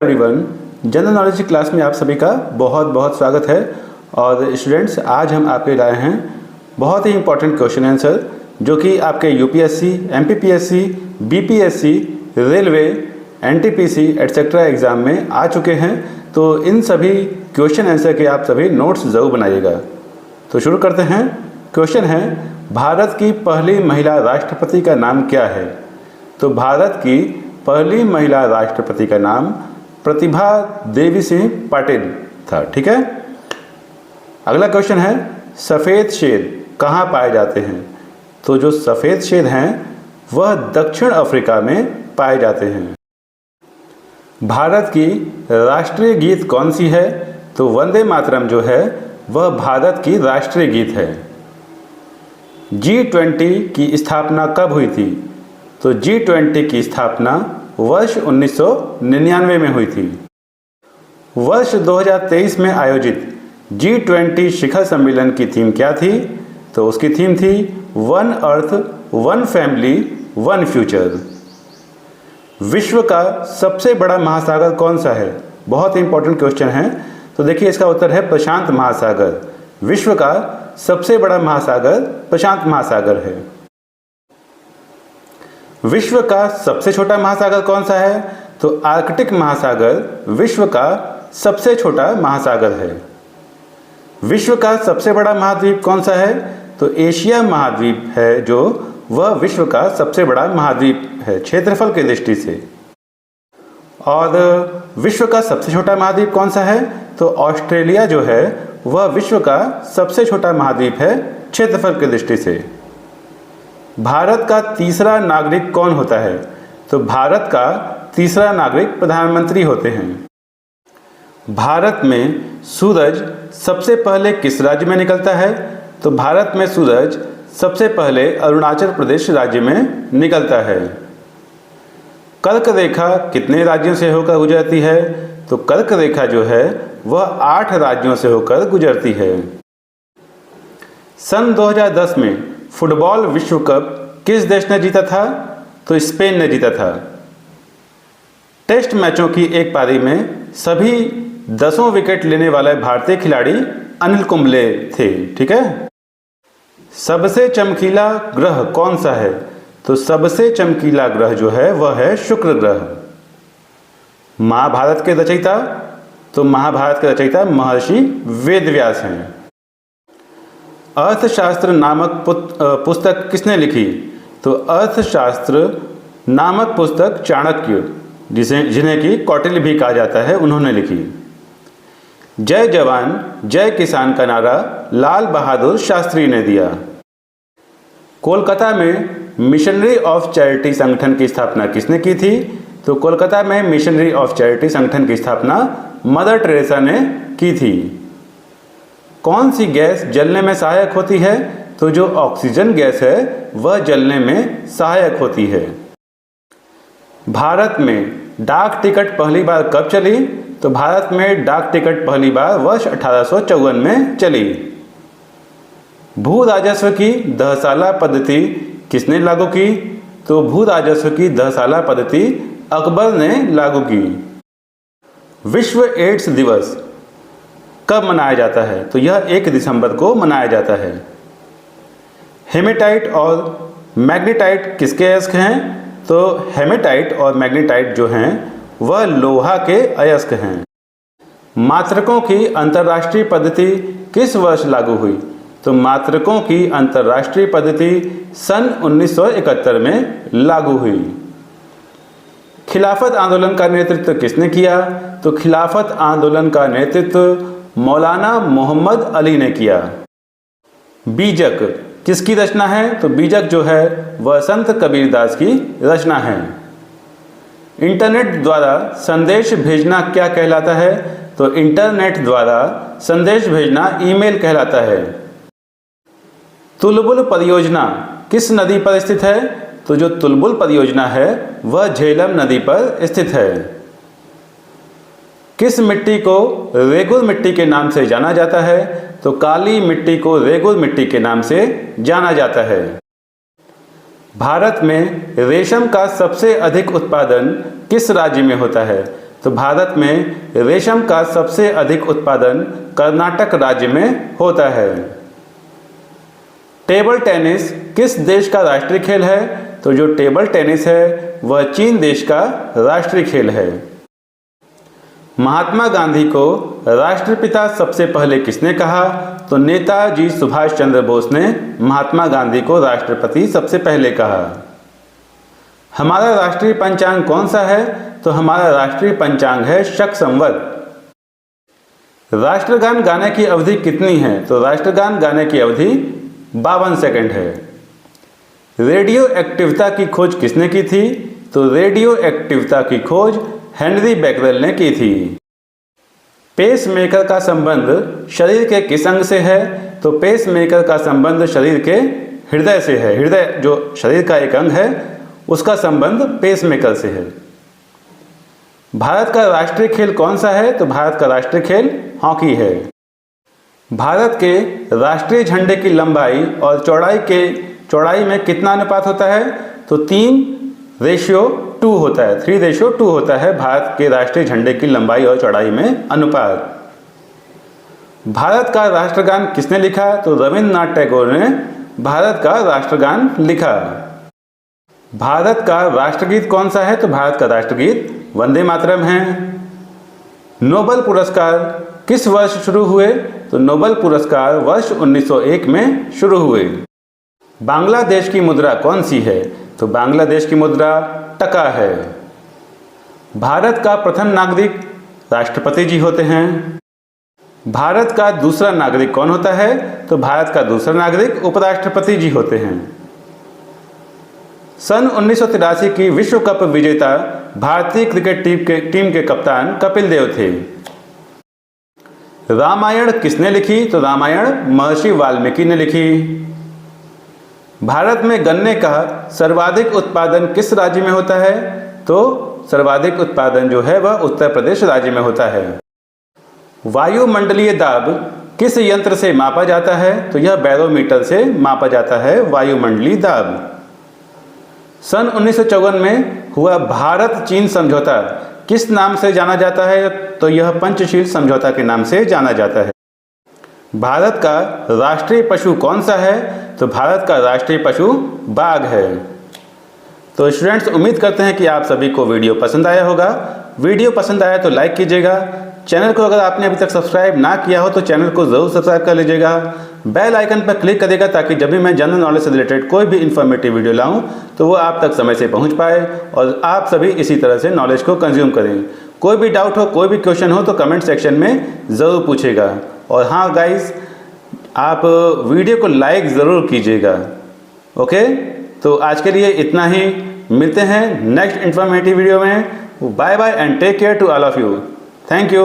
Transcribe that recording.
Everyone, general knowledge की class में आप सभी का बहुत बहुत स्वागत है। और स्टूडेंट्स, आज हम आपके लाए हैं बहुत ही इंपॉर्टेंट क्वेश्चन आंसर जो कि आपके UPSC, MPPSC, BPSC, railway, NTPC etcetera exam में आ चुके हैं। तो इन सभी क्वेश्चन आंसर के आप सभी नोट्स ज़रूर बनाइएगा। तो शुरू करते हैं। क्वेश्चन है, भारत की पहली महिला राष्ट्रपति का नाम क्या है? तो भारत की पहली महिला राष्ट्रपति का नाम प्रतिभा देवी सिंह पाटिल था। ठीक है। अगला क्वेश्चन है, सफ़ेद शेर कहाँ पाए जाते हैं? तो जो सफ़ेद शेर हैं वह दक्षिण अफ्रीका में पाए जाते हैं। भारत की राष्ट्रीय गीत कौन सी है? तो वंदे मातरम जो है वह भारत की राष्ट्रीय गीत है। G20 की स्थापना कब हुई थी? तो G20 की स्थापना वर्ष 1999 में हुई थी। वर्ष 2023 में आयोजित G20 शिखर सम्मेलन की थीम क्या थी? तो उसकी थीम थी one earth, one family, one future. विश्व का सबसे बड़ा महासागर कौन सा है? बहुत ही इंपॉर्टेंट क्वेश्चन है। तो देखिए, इसका उत्तर है प्रशांत महासागर। विश्व का सबसे बड़ा महासागर प्रशांत महासागर है। विश्व का सबसे छोटा महासागर कौन सा है? तो आर्कटिक महासागर विश्व का सबसे छोटा महासागर है। विश्व का सबसे बड़ा महाद्वीप कौन सा है? तो एशिया महाद्वीप है, जो वह विश्व का सबसे बड़ा महाद्वीप है क्षेत्रफल की दृष्टि से। और विश्व का सबसे छोटा महाद्वीप कौन सा है? तो ऑस्ट्रेलिया जो है वह विश्व का सबसे छोटा महाद्वीप है क्षेत्रफल की दृष्टि से। भारत का तीसरा नागरिक कौन होता है? तो भारत का तीसरा नागरिक प्रधानमंत्री होते हैं। भारत में सूरज सबसे पहले किस राज्य में निकलता है? तो भारत में सूरज सबसे पहले अरुणाचल प्रदेश राज्य में निकलता है। कर्क रेखा कितने राज्यों से होकर गुजरती है? तो कर्क रेखा जो है वह 8 राज्यों से होकर गुजरती है। सन 2010 में फुटबॉल विश्व कप किस देश ने जीता था? तो स्पेन ने जीता था। टेस्ट मैचों की एक पारी में सभी 10 विकेट लेने वाले भारतीय खिलाड़ी अनिल कुंबले थे। ठीक है। सबसे चमकीला ग्रह कौन सा है? तो सबसे चमकीला ग्रह जो है वह है शुक्र ग्रह। महाभारत के रचयिता? तो महाभारत के रचयिता महर्षि वेदव्यास हैं। अर्थशास्त्र नामक पुस्तक किसने लिखी? तो अर्थशास्त्र नामक पुस्तक चाणक्य, जिन्हें कि कौटिल्य भी कहा जाता है, उन्होंने लिखी। जय जवान जय किसान का नारा लाल बहादुर शास्त्री ने दिया। कोलकाता में मिशनरी ऑफ चैरिटी संगठन की स्थापना किसने की थी? तो कोलकाता में मिशनरी ऑफ चैरिटी संगठन की स्थापना मदर टेरेसा ने की थी। कौन सी गैस जलने में सहायक होती है? तो जो ऑक्सीजन गैस है वह जलने में सहायक होती है। भारत में डाक टिकट पहली बार कब चली? तो भारत में डाक टिकट पहली बार वर्ष 1854 में चली। भू राजस्व की दहसाला पद्धति किसने लागू की? तो भू राजस्व की दहसाला पद्धति अकबर ने लागू की। विश्व एड्स दिवस कब मनाया जाता है? तो यह 1 दिसंबर को मनाया जाता है। हेमेटाइट और मैग्नेटाइट किसके अयस्क हैं? तो हेमेटाइट और मैग्नेटाइट जो हैं वह लोहा के अयस्क हैं। मात्रकों की अंतर्राष्ट्रीय पद्धति किस वर्ष लागू हुई? तो मात्रकों की अंतर्राष्ट्रीय पद्धति सन 1971 में लागू हुई। खिलाफत आंदोलन का नेतृत्व किसने किया? तो खिलाफत आंदोलन का नेतृत्व मौलाना मोहम्मद अली ने किया। बीजक किसकी रचना है? तो बीजक जो है वह संत कबीरदास की रचना है। इंटरनेट द्वारा संदेश भेजना क्या कहलाता है? तो इंटरनेट द्वारा संदेश भेजना ईमेल कहलाता है। तुलबुल परियोजना किस नदी पर स्थित है? तो जो तुलबुल परियोजना है वह झेलम नदी पर स्थित है। किस मिट्टी को रेगुर मिट्टी के नाम से जाना जाता है? तो काली मिट्टी को रेगुर मिट्टी के नाम से जाना जाता है। भारत में रेशम का सबसे अधिक उत्पादन किस राज्य में होता है? तो भारत में रेशम का सबसे अधिक उत्पादन कर्नाटक राज्य में होता है। टेबल टेनिस किस देश का राष्ट्रीय खेल है? तो जो टेबल टेनिस है वह चीन देश का राष्ट्रीय खेल है। महात्मा गांधी को राष्ट्रपिता सबसे पहले किसने कहा? तो नेताजी सुभाष चंद्र बोस ने महात्मा गांधी को राष्ट्रपति सबसे पहले कहा। हमारा राष्ट्रीय पंचांग कौन सा है? तो हमारा राष्ट्रीय पंचांग है शक संवत। राष्ट्रगान गाने की अवधि कितनी है? तो राष्ट्रगान गाने की अवधि 52 सेकंड है। रेडियो एक्टिवता की खोज किसने की थी? तो रेडियो एक्टिवता की खोज हेनरी बैकरेल ने की थी। पेसमेकर का संबंध शरीर के किस अंग से है? तो पेसमेकर का संबंध शरीर के हृदय से है। हृदय जो शरीर का एक अंग है उसका संबंध पेसमेकर से है। भारत का राष्ट्रीय खेल कौन सा है? तो भारत का राष्ट्रीय खेल हॉकी है। भारत के राष्ट्रीय झंडे की लंबाई और चौड़ाई में कितना अनुपात होता है? तो 3:2 होता है। 3:2 होता है भारत के राष्ट्रीय झंडे की लंबाई और चौड़ाई में अनुपात। भारत का राष्ट्रगान किसने लिखा? तो रविंद्रनाथ टैगोर ने भारत का राष्ट्रगान लिखा। भारत का राष्ट्रगीत कौन सा है? तो भारत का राष्ट्रगीत वंदे मातरम है। नोबेल पुरस्कार किस वर्ष शुरू हुए? तो नोबेल पुरस्कार वर्ष 1901 में शुरू हुए। बांग्लादेश की मुद्रा कौन सी है? तो बांग्लादेश की मुद्रा टका है। भारत का प्रथम नागरिक राष्ट्रपति जी होते हैं। भारत का दूसरा नागरिक कौन होता है? तो भारत का दूसरा नागरिक उपराष्ट्रपति जी होते हैं। सन 1983 की विश्व कप विजेता भारतीय क्रिकेट टीम के कप्तान कपिल देव थे। रामायण किसने लिखी? तो रामायण महर्षि वाल्मीकि ने लिखी। भारत में गन्ने का सर्वाधिक उत्पादन किस राज्य में होता है? तो सर्वाधिक उत्पादन जो है वह उत्तर प्रदेश राज्य में होता है। वायुमंडलीय दाब किस यंत्र से मापा जाता है? तो यह बैरोमीटर से मापा जाता है वायुमंडलीय दाब। सन 1954 में हुआ भारत चीन समझौता किस नाम से जाना जाता है? तो यह पंचशील समझौता के नाम से जाना जाता है। भारत का राष्ट्रीय पशु कौन सा है? तो भारत का राष्ट्रीय पशु बाघ है। तो स्टूडेंट्स, उम्मीद करते हैं कि आप सभी को वीडियो पसंद आया होगा। वीडियो पसंद आया तो लाइक कीजिएगा। चैनल को अगर आपने अभी तक सब्सक्राइब ना किया हो तो चैनल को ज़रूर सब्सक्राइब कर लीजिएगा। बेल आइकन पर क्लिक करिएगा ताकि जब भी मैं जनरल नॉलेज से रिलेटेड कोई भी इन्फॉर्मेटिव वीडियो लाऊं तो वो आप तक समय से पहुंच पाए और आप सभी इसी तरह से नॉलेज को कंज्यूम करें। कोई भी डाउट हो, कोई भी क्वेश्चन हो तो कमेंट सेक्शन में ज़रूर पूछेगा। और हाँ गाइस, आप वीडियो को लाइक ज़रूर कीजिएगा। ओके, तो आज के लिए इतना ही। मिलते हैं नेक्स्ट इन्फॉर्मेटिव वीडियो में। Bye bye and take care to all of you. Thank you.